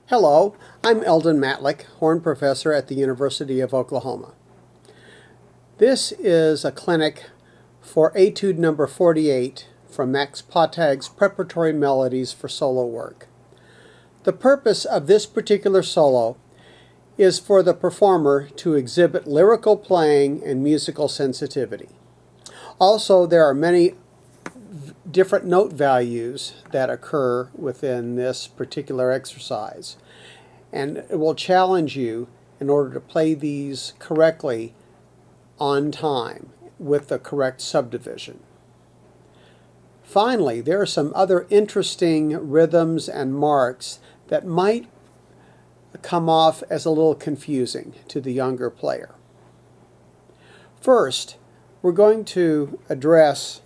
Hello, I'm Eldon Matlick, Horn Professor at the University of Oklahoma. This is a clinic for Etude number 48 from Max Pottag's Preparatory Melodies for solo work. The purpose of this particular solo is for the performer to exhibit lyrical playing and musical sensitivity. Also, there are many different note values that occur within this particular exercise, and it will challenge you in order to play these correctly on time with the correct subdivision. Finally, there are some other interesting rhythms and marks that might come off as a little confusing to the younger player. First, we're going to address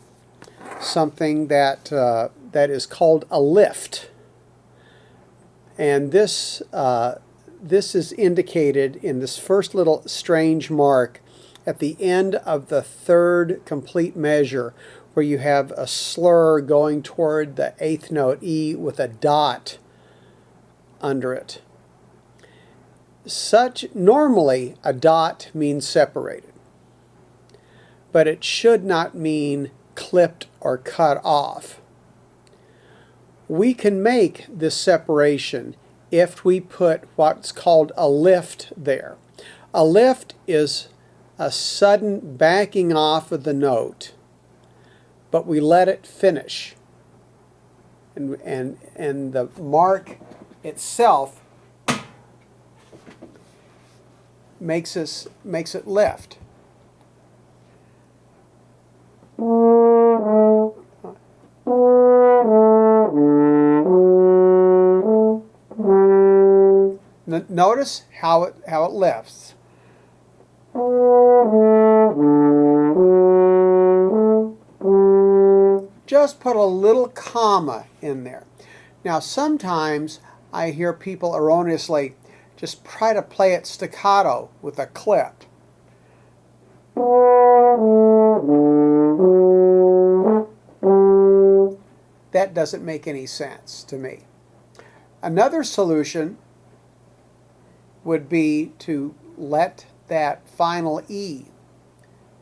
something that is called a lift, and this is indicated in this first little strange mark at the end of the third complete measure, where you have a slur going toward the eighth note E with a dot under it. Normally a dot means separated, but it should not mean clipped or cut off. We can make this separation if we put what's called a lift there. A lift is a sudden backing off of the note, but we let it finish. And the mark itself makes it lift. Notice how it lifts. Just put a little comma in there. Now sometimes I hear people erroneously just try to play it staccato with a clip. That doesn't make any sense to me. Another solution would be to let that final E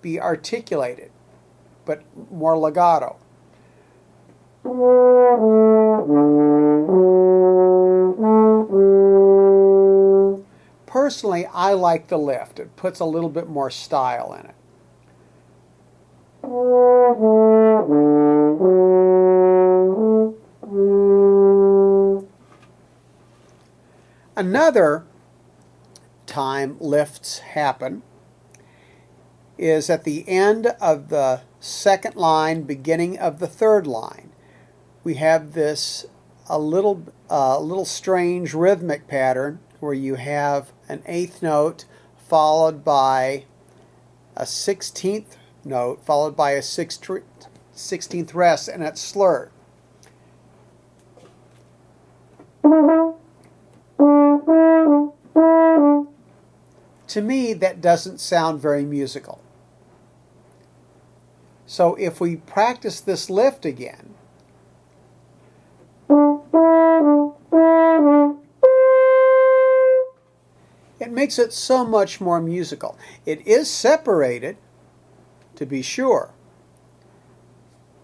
be articulated, but more legato. Personally, I like the lift. It puts a little bit more style in it. Another time lifts happen is at the end of the second line, beginning of the third line. We have this a little strange rhythmic pattern where you have an eighth note followed by a 16th note followed by a 16th rest, and it's slurred. To me, that doesn't sound very musical. So if we practice this lift again, it makes it so much more musical. It is separated, to be sure,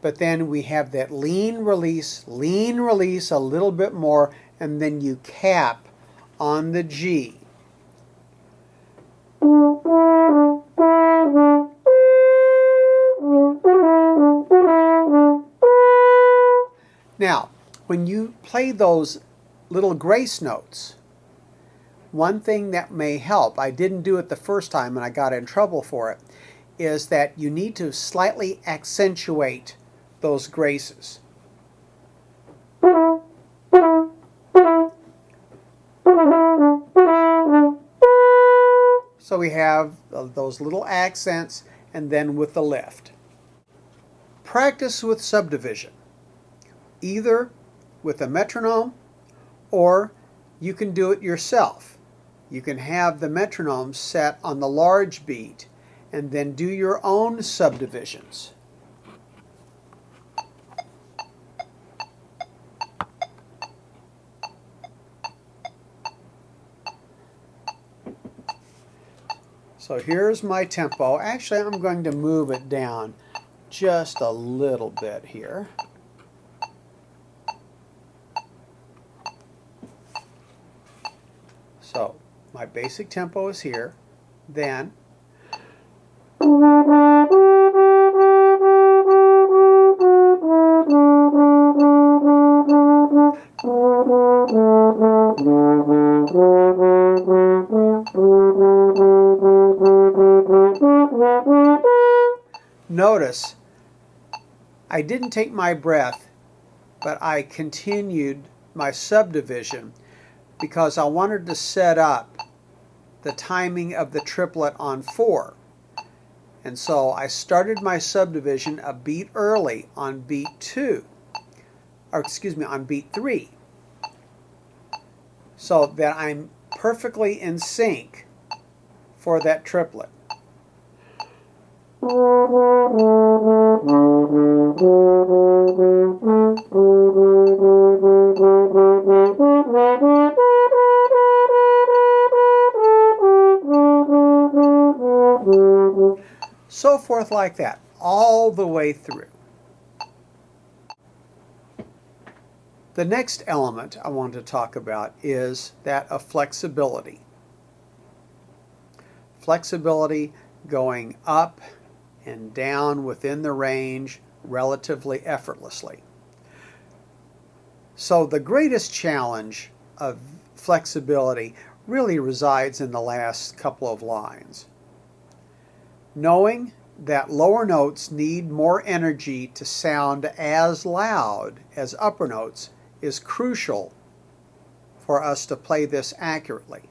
but then we have that lean release a little bit more, and then you cap on the G. Now, when you play those little grace notes, one thing that may help, I didn't do it the first time and I got in trouble for it, is that you need to slightly accentuate those graces. So we have those little accents, and then with the lift. Practice with subdivision, either with a metronome or you can do it yourself. You can have the metronome set on the large beat and then do your own subdivisions. So here's my tempo. Actually, I'm going to move it down just a little bit here. So my basic tempo is here. Then notice I didn't take my breath, but I continued my subdivision because I wanted to set up the timing of the triplet on 4. And so I started my subdivision a beat early on beat 2, or excuse me, on beat 3, so that I'm perfectly in sync for that triplet. So forth like that, all the way through. The next element I want to talk about is that of flexibility. Flexibility going up and down within the range relatively effortlessly. So the greatest challenge of flexibility really resides in the last couple of lines. Knowing that lower notes need more energy to sound as loud as upper notes is crucial for us to play this accurately.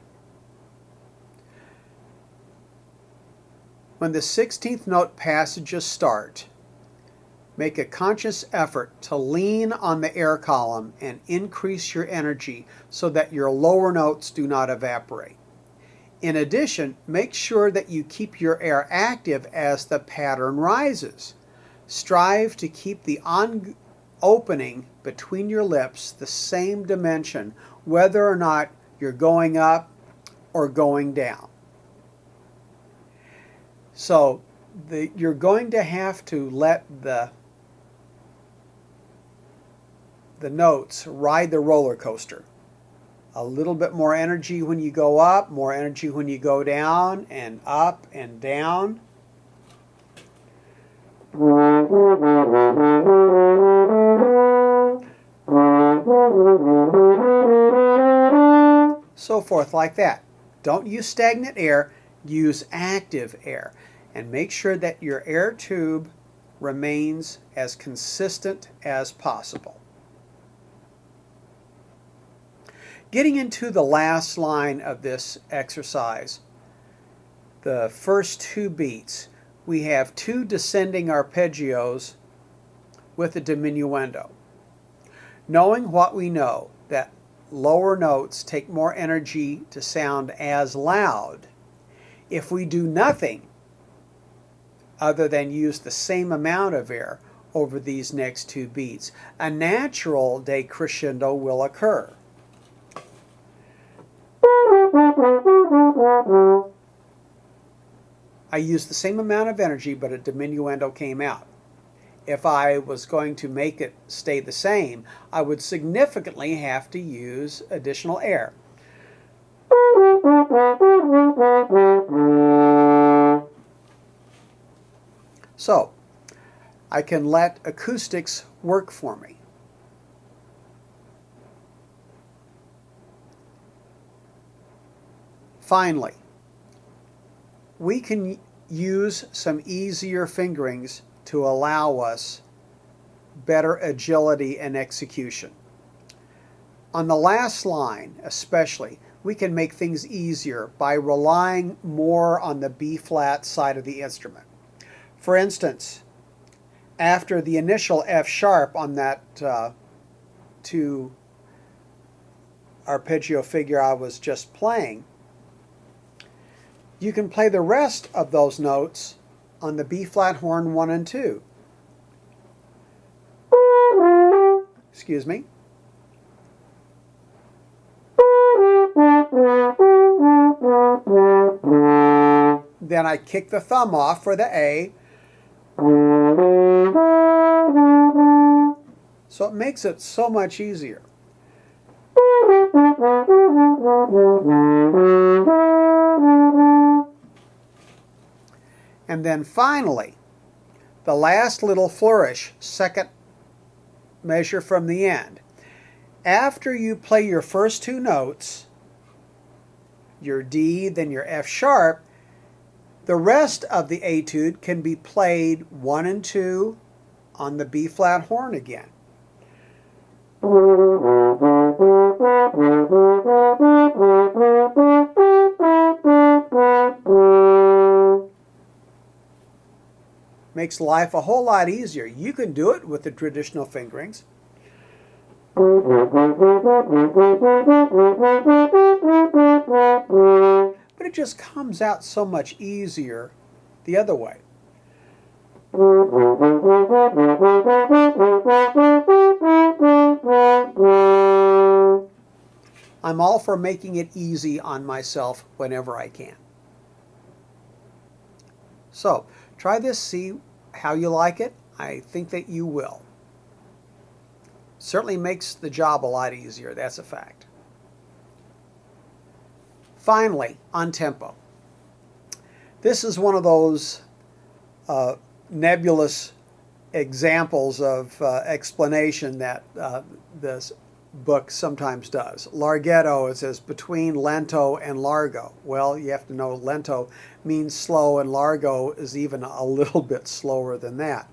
When the 16th note passages start, make a conscious effort to lean on the air column and increase your energy so that your lower notes do not evaporate. In addition, make sure that you keep your air active as the pattern rises. Strive to keep the opening between your lips the same dimension, whether or not you're going up or going down. So you're going to have to let the notes ride the roller coaster. A little bit more energy when you go up, more energy when you go down, and up and down. So forth like that. Don't use stagnant air, use active air. And make sure that your air tube remains as consistent as possible. Getting into the last line of this exercise, the first 2 beats, we have 2 descending arpeggios with a diminuendo. Knowing what we know, that lower notes take more energy to sound as loud, if we do nothing other than use the same amount of air over these next 2 beats, a natural decrescendo will occur. I used the same amount of energy, but a diminuendo came out. If I was going to make it stay the same, I would significantly have to use additional air. So, I can let acoustics work for me. Finally, we can use some easier fingerings to allow us better agility and execution. On the last line especially, we can make things easier by relying more on the B-flat side of the instrument. For instance, after the initial F sharp on that 2 arpeggio figure I was just playing, you can play the rest of those notes on the B-flat horn 1 and 2. Excuse me. then I kick the thumb off for the A. So it makes it so much easier. And then finally, the last little flourish, second measure from the end. After you play your first two notes, your D, then your F sharp, the rest of the etude can be played 1 and 2 on the B flat horn again. Makes life a whole lot easier. You can do it with the traditional fingerings. But it just comes out so much easier the other way. I'm all for making it easy on myself whenever I can. So, try this, see how you like it. I think that you will. Certainly makes the job a lot easier, that's a fact. Finally, on tempo. This is one of those nebulous examples of explanation that this book sometimes does. Larghetto, it says between lento and largo. Well, you have to know lento means slow, and largo is even a little bit slower than that.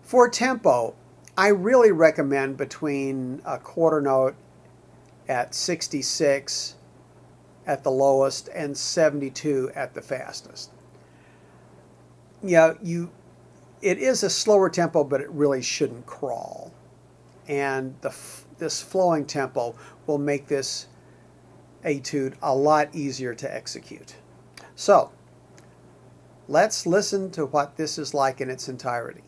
For tempo, I really recommend between a quarter note at 66 at the lowest and 72 at the fastest. Yeah, it is a slower tempo, but it really shouldn't crawl. And this flowing tempo will make this etude a lot easier to execute. So, let's listen to what this is like in its entirety.